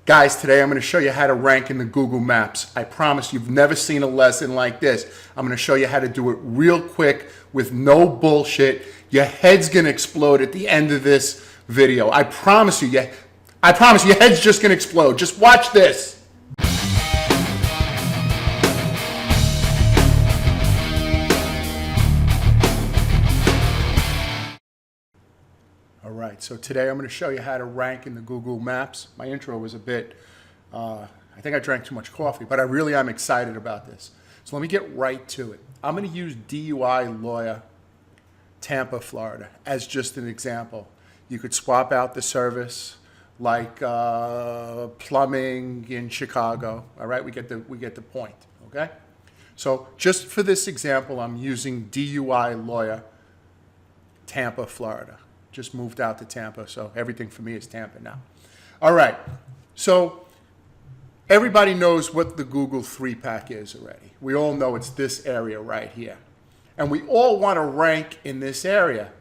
Guys, today I'm going to show you how to rank in the Google Maps. I promise you've never seen a lesson like this. I'm going to show you how to do it real quick with no bullshit. Your head's going to explode at the end of this video. I promise you, your head's just going to explode. Just watch this. All right, so today I'm going to show you how to rank in the Google Maps. My intro was a bit, I think I drank too much coffee, but I really am excited about this. So let me get right to it. I'm going to use DUI Lawyer, Tampa, Florida, as just an example. You could swap out the service like plumbing in Chicago. All right, we get the point, okay? So just for this example, I'm using DUI Lawyer, Tampa, Florida. Just moved out to Tampa, so everything for me is Tampa now. All right, so everybody knows what the Google 3-pack is already. We all know it's this area right here. And we all want to rank in this area.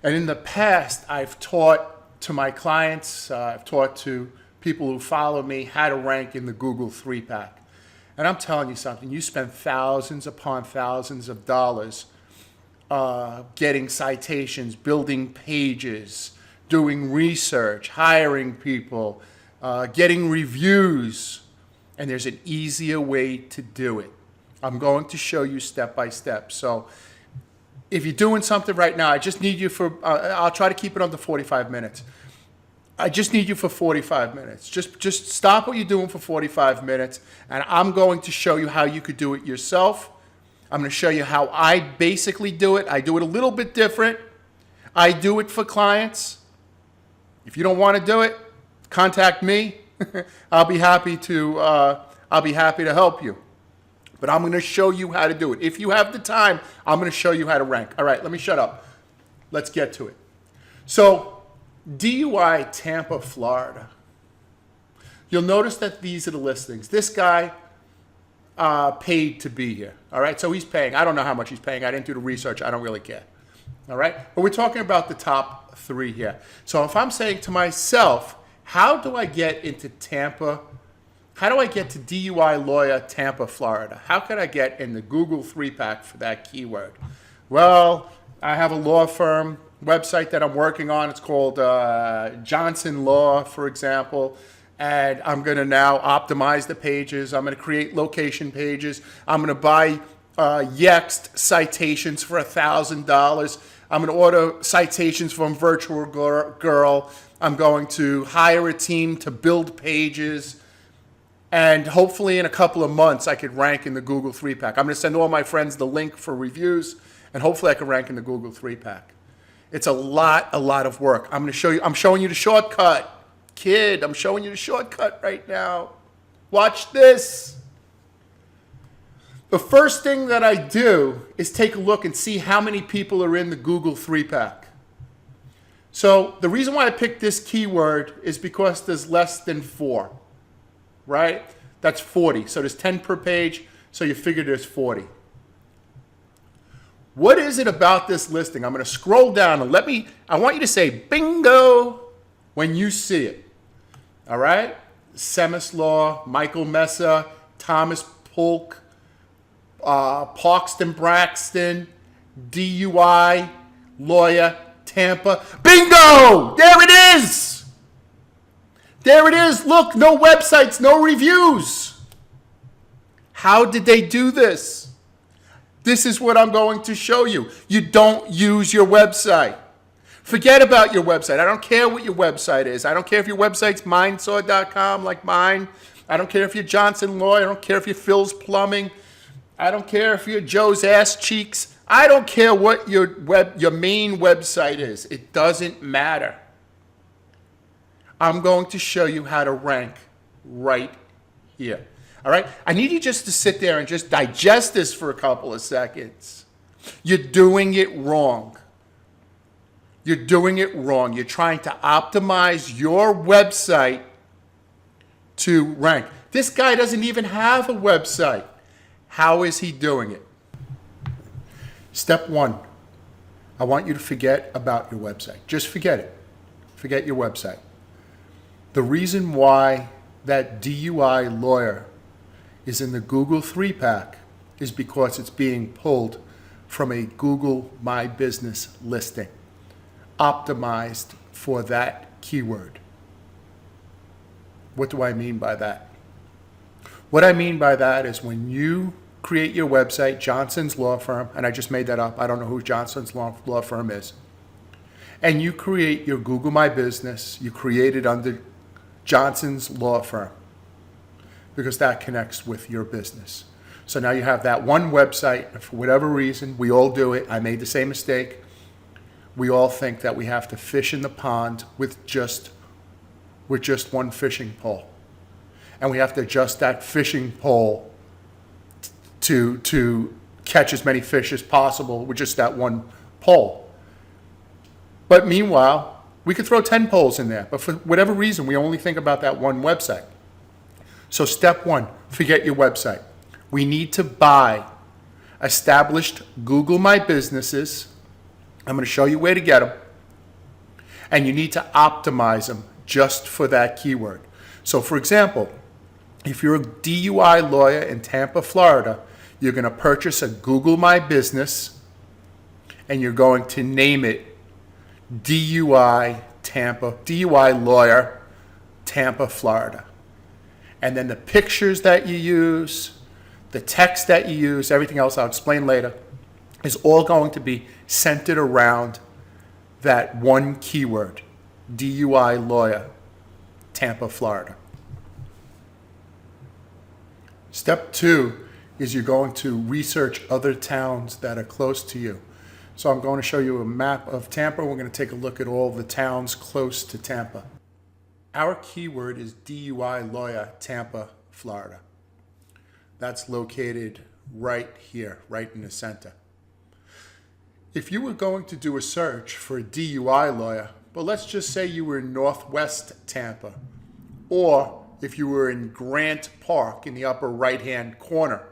And in the past, I've taught to my clients, I've taught to people who follow me how to rank in the Google 3-pack. And I'm telling you something, you spend thousands upon thousands of dollars getting citations, building pages, doing research, hiring people, getting reviews, and there's an easier way to do it. I'm going to show you step by step. So if you're doing something right now, I just need you for, I'll try to keep it under 45 minutes. I just need you for 45 minutes. Just stop what you're doing for 45 minutes, and I'm going to show you how you could do it yourself. I'm going to show you how I basically do it. I do it a little bit different. I do it for clients. If you don't want to do it, contact me. I'll be happy to help you. But I'm going to show you how to do it. If you have the time, I'm going to show you how to rank. All right, let me shut up. Let's get to it. So, DUI Tampa, Florida. You'll notice that these are the listings. This guy paid to be here. All right, so he's paying. I don't know how much he's paying. I didn't do the research. I don't really care. All right, but we're talking about the top 3 here. So if I'm saying to myself, how do I get into Tampa? How do I get to DUI Lawyer, Tampa, Florida? How can I get in the Google 3-pack for that keyword? Well, I have a law firm website that I'm working on. It's called Johnson Law, for example. And I'm going to now optimize the pages. I'm going to create location pages. I'm going to buy Yext citations for $1,000. I'm going to order citations from Virtual Girl. I'm going to hire a team to build pages. And hopefully in a couple of months, I could rank in the Google 3-pack. I'm going to send all my friends the link for reviews, and hopefully I can rank in the Google 3-pack. It's a lot of work. I'm showing you the shortcut. Kid, I'm showing you the shortcut right now. Watch this. The first thing that I do is take a look and see how many people are in the Google 3-pack. So the reason why I picked this keyword is because there's less than 4, right? That's 40. So there's 10 per page, so you figure there's 40. What is it about this listing? I'm going to scroll down and I want you to say bingo when you see it. All right? Semis Law, Michael Mesa, Thomas Polk, Parkston Braxton, DUI Lawyer, Tampa. Bingo! There it is! There it is. Look, no websites, no reviews. How did they do this? This is what I'm going to show you. You don't use your website. Forget about your website. I don't care what your website is. I don't care if your website's mindsaw.com like mine. I don't care if you're Johnson Law. I don't care if you're Phil's Plumbing. I don't care if you're Joe's Ass Cheeks. I don't care what your main website is. It doesn't matter. I'm going to show you how to rank right here. All right? I need you just to sit there and just digest this for a couple of seconds. You're doing it wrong. You're doing it wrong. You're trying to optimize your website to rank. This guy doesn't even have a website. How is he doing it? Step 1, I want you to forget about your website. Just forget it. Forget your website. The reason why that DUI lawyer is in the Google 3-pack is because it's being pulled from a Google My Business listing, optimized for that keyword. What do I mean by that? What I mean by that is when you create your website, Johnson's Law Firm, and I just made that up, I don't know who Johnson's Law Firm is, and you create your Google My Business, you create it under Johnson's Law Firm, because that connects with your business. So now you have that one website, and for whatever reason, we all do it. I made the same mistake. We all think that we have to fish in the pond with just one fishing pole. And we have to adjust that fishing pole to catch as many fish as possible with just that one pole. But meanwhile, we could throw 10 poles in there, but for whatever reason, we only think about that one website. So step one, forget your website. We need to buy established Google My Businesses. I'm going to show you where to get them. And you need to optimize them just for that keyword. So for example, if you're a DUI lawyer in Tampa, Florida, you're going to purchase a Google My Business and you're going to name it DUI lawyer, Tampa, Florida. And then the pictures that you use, the text that you use, everything else I'll explain later, is all going to be centered around that one keyword, DUI lawyer, Tampa, Florida. Step two is you're going to research other towns that are close to you. So I'm going to show you a map of Tampa. We're going to take a look at all the towns close to Tampa. Our keyword is DUI lawyer, Tampa, Florida. That's located right here, right in the center. If you were going to do a search for a DUI lawyer, but let's just say you were in Northwest Tampa, or if you were in Grant Park in the upper right-hand corner,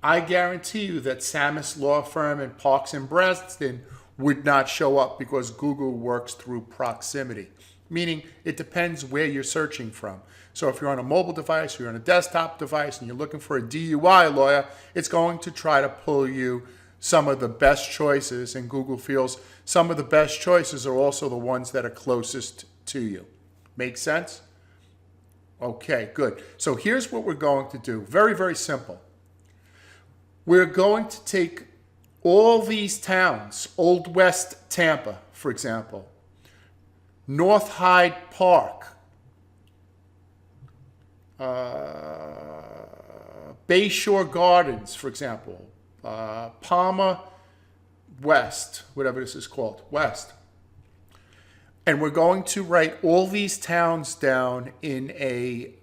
I guarantee you that Samus Law Firm and Parks and Braston would not show up because Google works through proximity, meaning it depends where you're searching from. So if you're on a mobile device, or you're on a desktop device, and you're looking for a DUI lawyer, it's going to try to pull you some of the best choices, and Google feels some of the best choices are also the ones that are closest to you. Make sense? Okay, good. So here's what we're going to do. Very, very simple. We're going to take all these towns, Old West Tampa, for example, North Hyde Park, Bayshore Gardens, for example, Palmer West, whatever this is called, West. And we're going to write all these towns down in a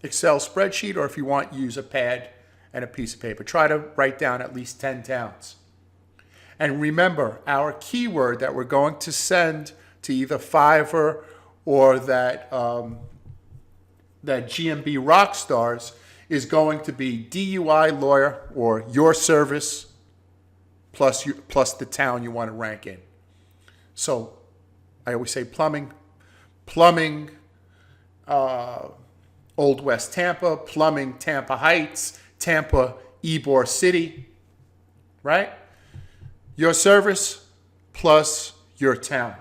Excel spreadsheet, or if you want, use a pad and a piece of paper. Try to write down at least 10 towns. And remember, our keyword that we're going to send to either Fiverr or that GMB Rockstars is going to be DUI lawyer, or your service plus the town you want to rank in. So I always say plumbing, Old West Tampa, plumbing Tampa Heights, Tampa Ybor City, right? Your service plus your town.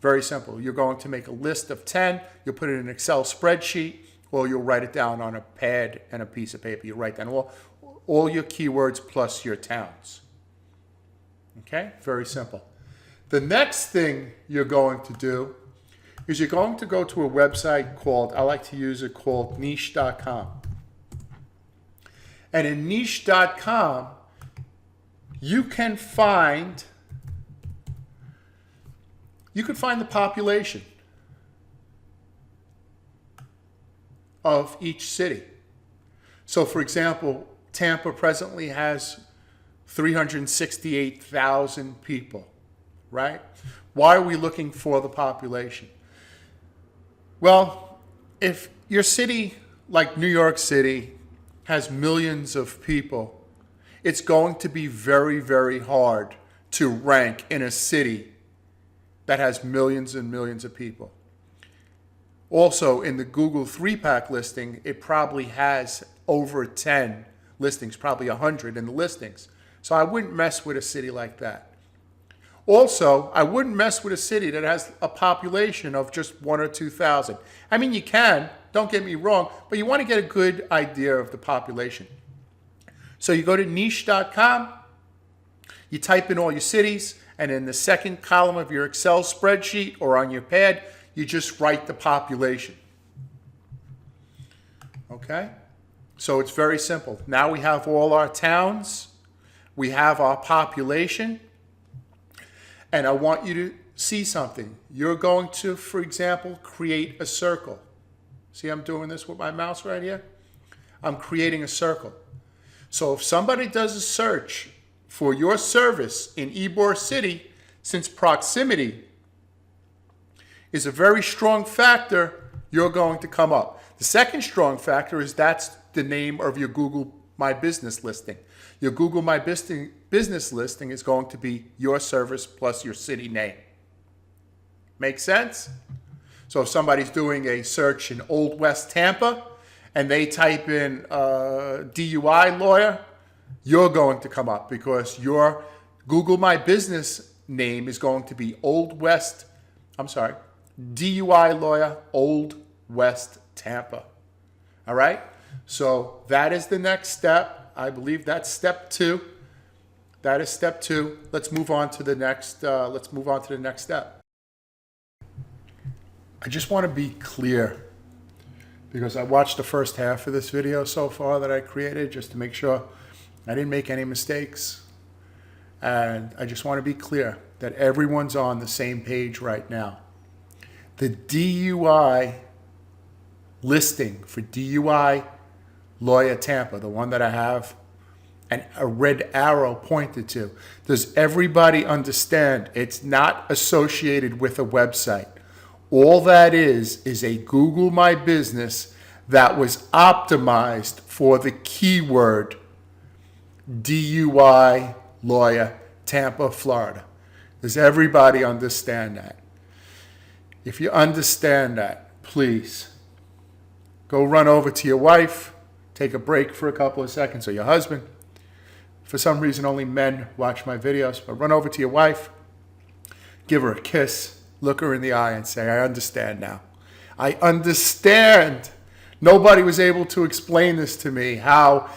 Very simple. You're going to make a list of 10. You'll put it in an Excel spreadsheet, or you'll write it down on a pad and a piece of paper. You write down all your keywords plus your towns. Okay? Very simple. The next thing you're going to do is you're going to go to a website called, I like to use it, called niche.com. And in niche.com, you can find the population of each city. So for example, Tampa presently has 368,000 people, right? Why are we looking for the population? Well, if your city, like New York City, has millions of people, it's going to be very, very hard to rank in a city that has millions and millions of people. Also, in the Google 3-pack listing, it probably has over 10 listings, probably 100 in the listings. So I wouldn't mess with a city like that. Also, I wouldn't mess with a city that has a population of just 1,000 or 2,000. I mean, you can, don't get me wrong, but you want to get a good idea of the population. So you go to niche.com, you type in all your cities, and in the second column of your Excel spreadsheet or on your pad, you just write the population. Okay? So it's very simple. Now we have all our towns, we have our population, and I want you to see something. You're going to, for example, create a circle. See, I'm doing this with my mouse right here? I'm creating a circle. So if somebody does a search for your service in Ybor City, since proximity is a very strong factor, you're going to come up. The second strong factor is that's the name of your Google My Business listing. Your Google My Business listing is going to be your service plus your city name. Make sense? So if somebody's doing a search in Old West Tampa and they type in DUI lawyer, you're going to come up because your Google My Business name is going to be DUI lawyer, Old West Tampa. All right? So that is the next step. I believe that's step 2. That is step 2. Let's move on to the next step. I just want to be clear because I watched the first half of this video so far that I created just to make sure I didn't make any mistakes. And I just want to be clear that everyone's on the same page right now. The DUI listing for DUI Lawyer Tampa, the one that I have a red arrow pointed to, does everybody understand it's not associated with a website? All that is a Google My Business that was optimized for the keyword DUI Lawyer Tampa, Florida. Does everybody understand that? If you understand that, please go run over to your wife, take a break for a couple of seconds, or your husband. For some reason, only men watch my videos, but run over to your wife, give her a kiss, look her in the eye and say, I understand now. I understand. Nobody was able to explain this to me, how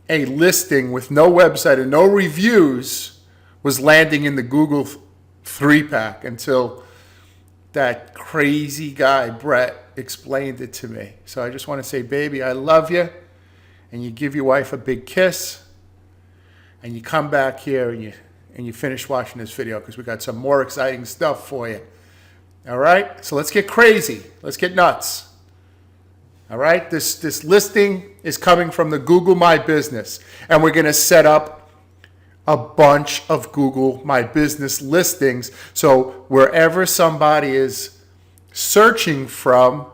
a listing with no website and no reviews was landing in the Google 3-pack until that crazy guy, Brett, explained it to me. So I just want to say, baby, I love you. And you give your wife a big kiss. And you come back here and you finish watching this video because we got some more exciting stuff for you. All right? So let's get crazy. Let's get nuts. All right? This listing is coming from the Google My Business. And we're going to set up a bunch of Google My Business listings. So wherever somebody is searching from,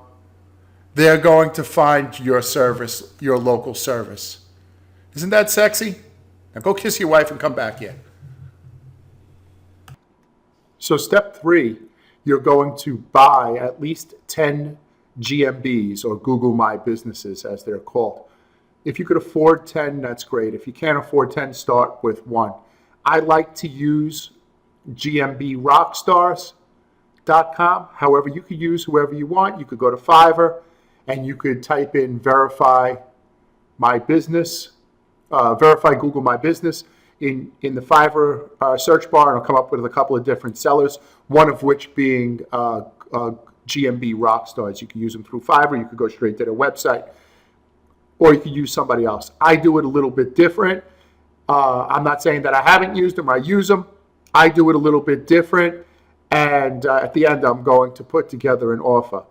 they're going to find your service, your local service. Isn't that sexy? Now go kiss your wife and come back here. So step 3, you're going to buy at least 10 GMBs, or Google My Businesses as they're called. If you could afford 10, that's great. If you can't afford 10, start with 1. I like to use GMBRockstars.com. However, you could use whoever you want. You could go to Fiverr and you could type in verify my business, verify Google My Business in the Fiverr search bar, and it'll come up with a couple of different sellers, one of which being GMB Rockstars. You can use them through Fiverr. You could go straight to their website, or you could use somebody else. I do it a little bit different. I'm not saying that I haven't used them. I use them. I do it a little bit different, and at the end, I'm going to put together an offer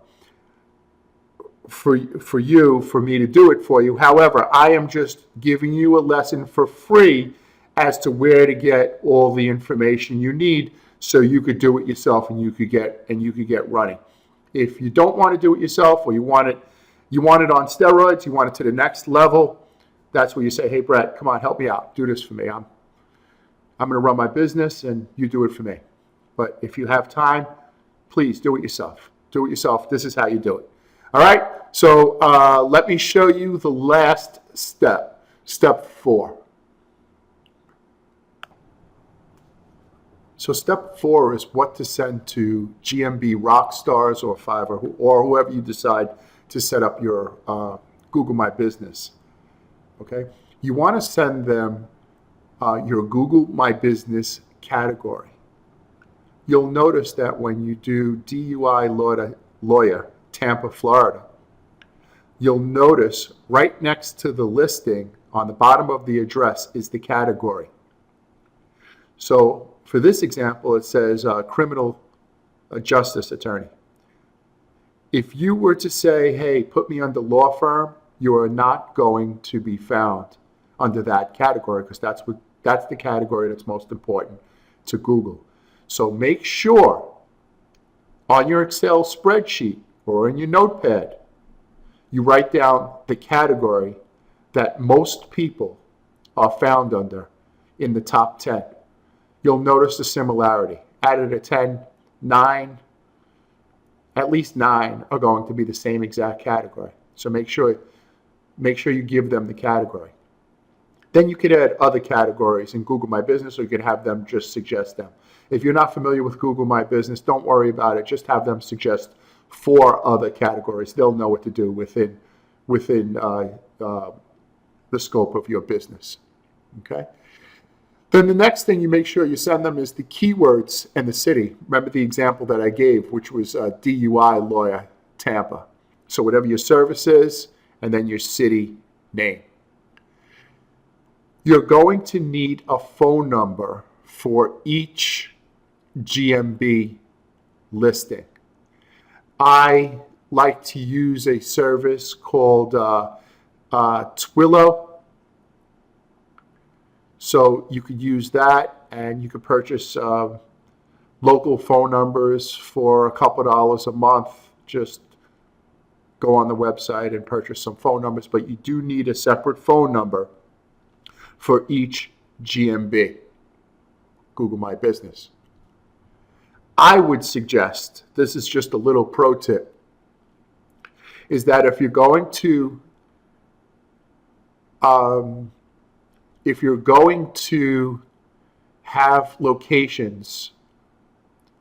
for me to do it for you. However, I am just giving you a lesson for free as to where to get all the information you need so you could do it yourself and you could get running. If you don't want to do it yourself, or you want it on steroids, you want it to the next level, that's where you say, hey, Brett, come on, help me out. Do this for me. I'm going to run my business and you do it for me. But if you have time, please do it yourself. Do it yourself. This is how you do it. All right, so let me show you the last step, step 4. So step 4 is what to send to GMB Rockstars or Fiverr or whoever you decide to set up your Google My Business. Okay, you want to send them your Google My Business category. You'll notice that when you do DUI lawyer, Tampa, Florida, you'll notice right next to the listing on the bottom of the address is the category. So for this example, it says criminal justice attorney. If you were to say, hey, put me under law firm, you are not going to be found under that category because that's the category that's most important to Google. So make sure on your Excel spreadsheet or in your notepad, you write down the category that most people are found under in the top 10. You'll notice the similarity. Out of the 10, 9, at least 9 are going to be the same exact category. So make sure you give them the category. Then you could add other categories in Google My Business, or you could have them just suggest them. If you're not familiar with Google My Business, don't worry about it. Just have them suggest 4 other categories. They'll know what to do within the scope of your business. Okay. Then the next thing you make sure you send them is the keywords and the city. Remember the example that I gave, which was DUI lawyer, Tampa. So whatever your service is, and then your city name. You're going to need a phone number for each GMB listing. I like to use a service called Twilio. So you could use that, and you could purchase local phone numbers for a couple dollars a month. Just go on the website and purchase some phone numbers, but you do need a separate phone number for each GMB, Google My Business. I would suggest, this is just a little pro tip, is that if you're going to have locations,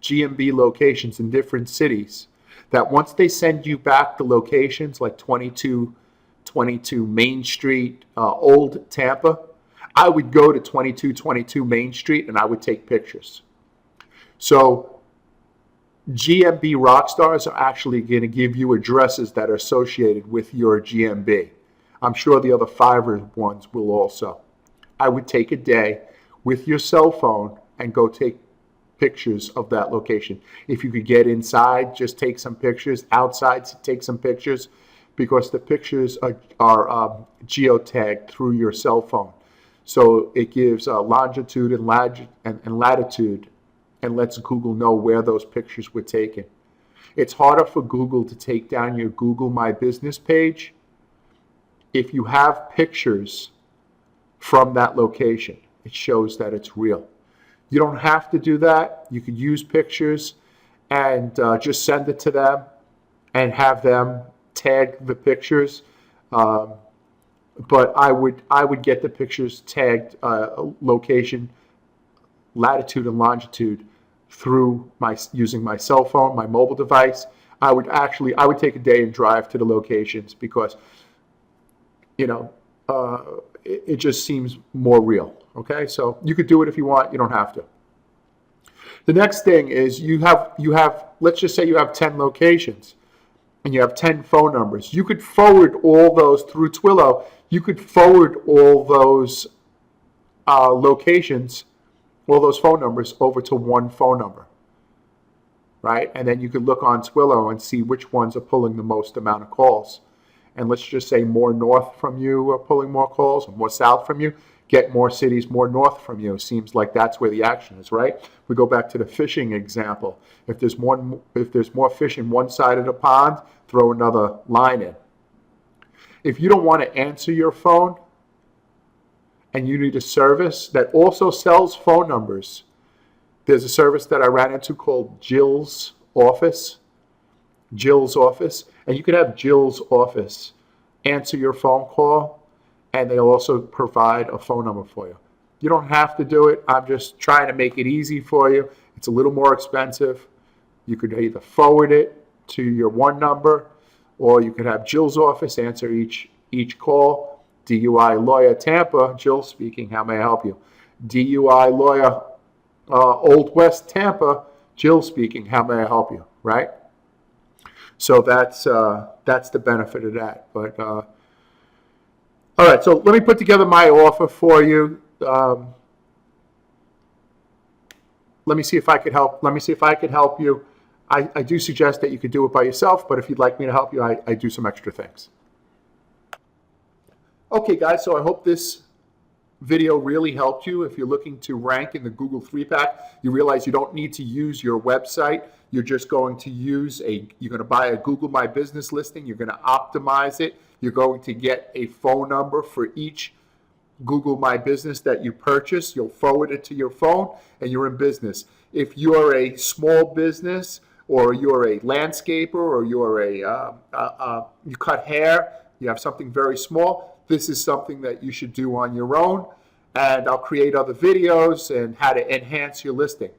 GMB locations in different cities, that once they send you back the locations like 2222 Main Street, Old Tampa, I would go to 2222 Main Street and I would take pictures. So GMB Rockstars are actually going to give you addresses that are associated with your GMB. I'm sure the other Fiverr ones will also. I would take a day with your cell phone and go take pictures of that location. If you could get inside, just take some pictures. Outside, take some pictures, because the pictures are geotagged through your cell phone. So it gives longitude and latitude and lets Google know where those pictures were taken. It's harder for Google to take down your Google My Business page if you have pictures from that location. It shows that it's real. You don't have to do that. You could use pictures and just send it to them and have them tag the pictures. But I would get the pictures tagged location, latitude and longitude through using my cell phone, my mobile device. I would take a day and drive to the locations because, it just seems more real. Okay, so you could do it if you want. You don't have to. The next thing is you have. Let's just say you have 10 locations, and you have 10 phone numbers. You could forward all those through Twilio. You could forward all those locations, all those phone numbers over to one phone number, right? And then you could look on Twilio and see which ones are pulling the most amount of calls. And let's just say more north from you are pulling more calls, or more south from you. Get more cities more north from you. Seems like that's where the action is, right? We go back to the fishing example. If there's more fish in one side of the pond, throw another line in. If you don't want to answer your phone and you need a service that also sells phone numbers, there's a service that I ran into called Jill's Office. Jill's office, and you could have Jill's office answer your phone call, and they'll also provide a phone number for you. You don't have to do it. I'm just trying to make it easy for you. It's a little more expensive. You could either forward it to your one number, or you could have Jill's office answer each call. DUI lawyer Tampa, Jill speaking, how may I help you? DUI lawyer Old West Tampa, Jill speaking, how may I help you, right? So that's the benefit of that. But all right, so let me put together my offer for you. Let me see if I could help. Let me see if I could help you. I do suggest that you could do it by yourself, but if you'd like me to help you, I do some extra things. Okay, guys, so I hope this video really helped you. If you're looking to rank in the Google 3-pack, you realize you don't need to use your website. You're just going to you're going to buy a Google My Business listing. You're going to optimize it. You're going to get a phone number for each Google My Business that you purchase. You'll forward it to your phone, and you're in business. If you're a small business, or you're a landscaper, or you're you cut hair, you have something very small, this is something that you should do on your own, and I'll create other videos and how to enhance your listing.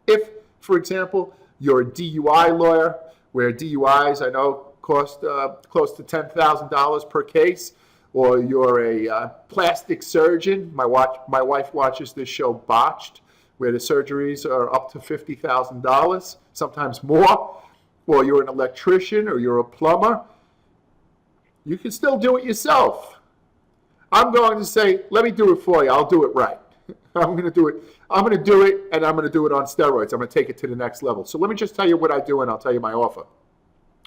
If, for example, you're a DUI lawyer, where DUIs I know cost close to $10,000 per case, or you're a plastic surgeon, my wife watches this show Botched, where the surgeries are up to $50,000, sometimes more, or you're an electrician or you're a plumber, you can still do it yourself. I'm going to say, let me do it for you. I'll do it right. I'm going to do it. I'm going to do it, and I'm going to do it on steroids. I'm going to take it to the next level. So let me just tell you what I do, and I'll tell you my offer.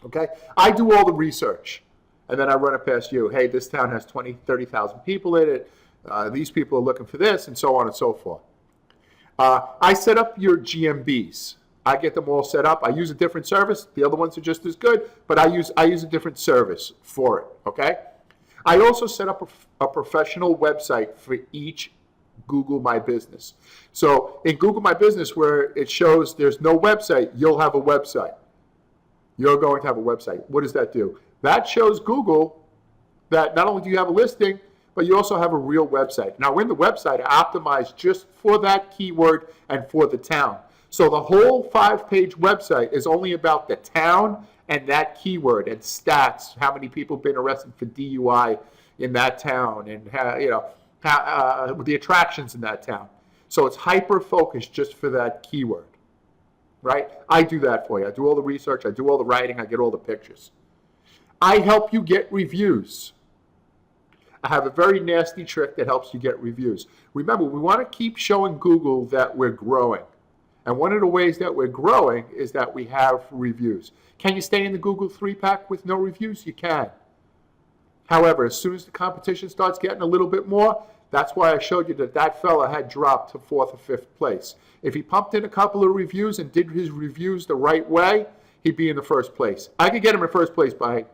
Okay? I do all the research, and then I run it past you. Hey, this town has 20, 30,000 people in it. These people are looking for this, and so on and so forth. I set up your GMBs. I get them all set up. I use a different service. The other ones are just as good, but I use a different service for it, okay? I also set up a professional website for each Google My Business. So in Google My Business, where it shows there's no website, you'll have a website. You're going to have a website. What does that do? That shows Google that not only do you have a listing, but you also have a real website. Now, in the website, I optimize just for that keyword and for the town. So the whole 5-page website is only about the town and that keyword and stats, how many people have been arrested for DUI in that town, and how, the attractions in that town. So it's hyper-focused just for that keyword, right? I do that for you. I do all the research. I do all the writing. I get all the pictures. I help you get reviews. I have a very nasty trick that helps you get reviews. Remember, we want to keep showing Google that we're growing. And one of the ways that we're growing is that we have reviews. Can you stay in the Google 3-pack with no reviews? You can. However, as soon as the competition starts getting a little bit more, that's why I showed you that fella had dropped to 4th or 5th place. If he pumped in a couple of reviews and did his reviews the right way, he'd be in the 1st place. I could get him in 1st place by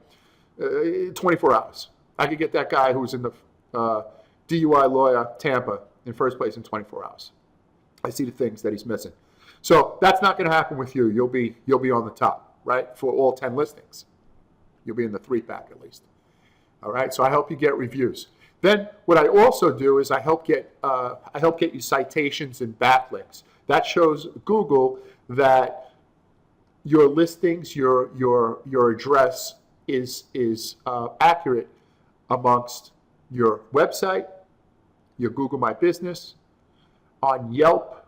24 hours. I could get that guy who's in the DUI lawyer Tampa in 1st place in 24 hours. I see the things that he's missing. So that's not going to happen with you. You'll be on the top, right, for all 10 listings. You'll be in the 3-pack at least. All right. So I help you get reviews. Then what I also do is I help get you citations and backlinks. That shows Google that your listings, your address is accurate amongst your website, your Google My Business, on Yelp,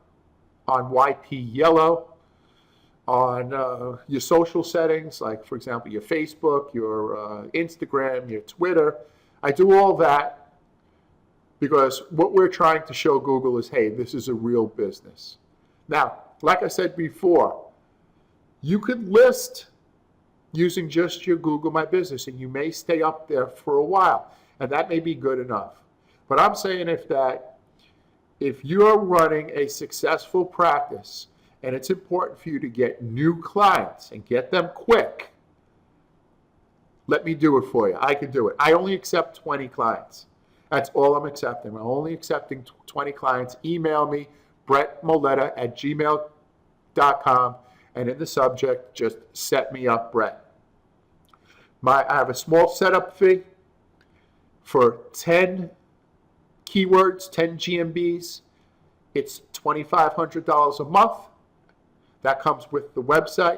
on YP Yellow, on your social settings, like, for example, your Facebook, your Instagram, your Twitter. I do all that because what we're trying to show Google is, hey, this is a real business. Now, like I said before, you could list using just your Google My Business, and you may stay up there for a while, and that may be good enough. But I'm saying if you're running a successful practice and it's important for you to get new clients and get them quick, let me do it for you. I can do it. I only accept 20 clients. That's all I'm accepting. I'm only accepting 20 clients. Email me, brettmoletta@gmail.com, and in the subject, just set me up, Brett. I have a small setup fee for 10 keywords, 10 GMBs. It's $2,500 a month. That comes with the website.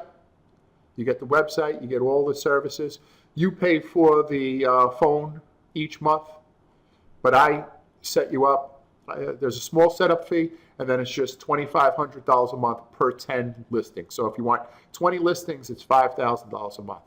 You get the website, you get all the services. You pay for the phone each month, but I set you up. There's a small setup fee, and then it's just $2,500 a month per 10 listings. So if you want 20 listings, it's $5,000 a month.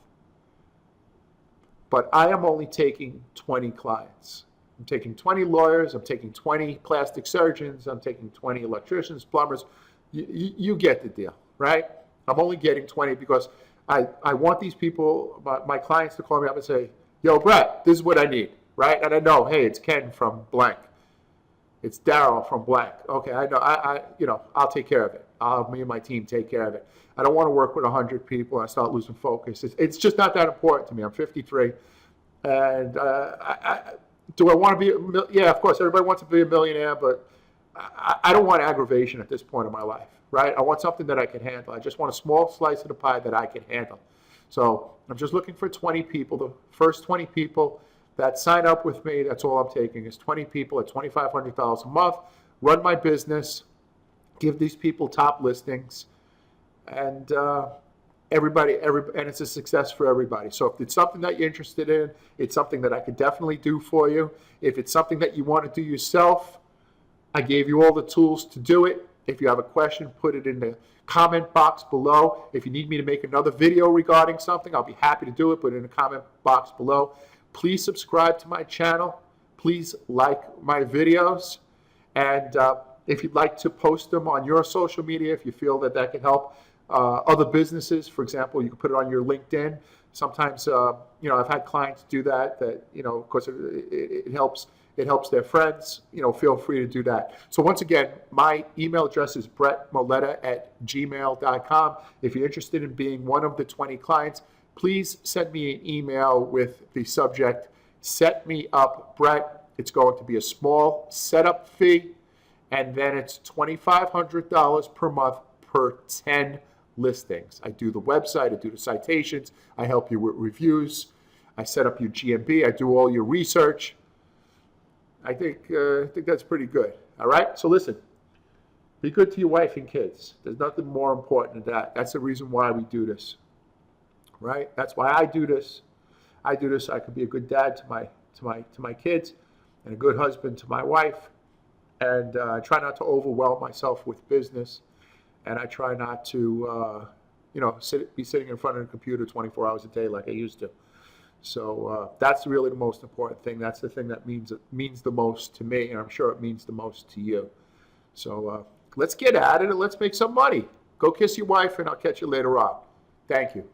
But I am only taking 20 clients. I'm taking 20 lawyers, I'm taking 20 plastic surgeons, I'm taking 20 electricians, plumbers. You get the deal, right? I'm only getting 20 because I want these people, my clients, to call me up and say, yo, Brett, this is what I need, right? And I know, hey, it's Ken from blank. It's Daryl from blank. Okay, I know, I'll take care of it. Me and my team take care of it. I don't want to work with 100 people and I start losing focus. It's just not that important to me. I'm 53. And do I want to be, yeah, of course, everybody wants to be a millionaire, but I don't want aggravation at this point in my life, right? I want something that I can handle. I just want a small slice of the pie that I can handle. So I'm just looking for 20 people. The first 20 people that sign up with me, that's all I'm taking, is 20 people at $2,500 a month, run my business, give these people top listings, and and it's a success for everybody. So if it's something that you're interested in, it's something that I could definitely do for you. If it's something that you want to do yourself, I gave you all the tools to do it. If you have a question, put it in the comment box below. If you need me to make another video regarding something, I'll be happy to do it. Put it in the comment box below. Please subscribe to my channel. Please like my videos. And if you'd like to post them on your social media, if you feel that that can help other businesses, for example, you can put it on your LinkedIn. Sometimes, I've had clients do that, of course, it helps. It helps their friends. Feel free to do that. So once again, my email address is brettmoletta@gmail.com. If you're interested in being one of the 20 clients, please send me an email with the subject, Set Me Up Brett. It's going to be a small setup fee, and then it's $2,500 per month per 10 listings. I do the website, I do the citations, I help you with reviews, I set up your GMB, I do all your research. I think that's pretty good. All right? So listen, be good to your wife and kids. There's nothing more important than that. That's the reason why we do this. Right? That's why I do this. I do this so I can be a good dad to my kids and a good husband to my wife. And I try not to overwhelm myself with business. And I try not to, be sitting in front of the computer 24 hours a day like I used to. So that's really the most important thing. That's the thing that means the most to me, and I'm sure it means the most to you. So let's get at it and let's make some money. Go kiss your wife, and I'll catch you later on. Thank you.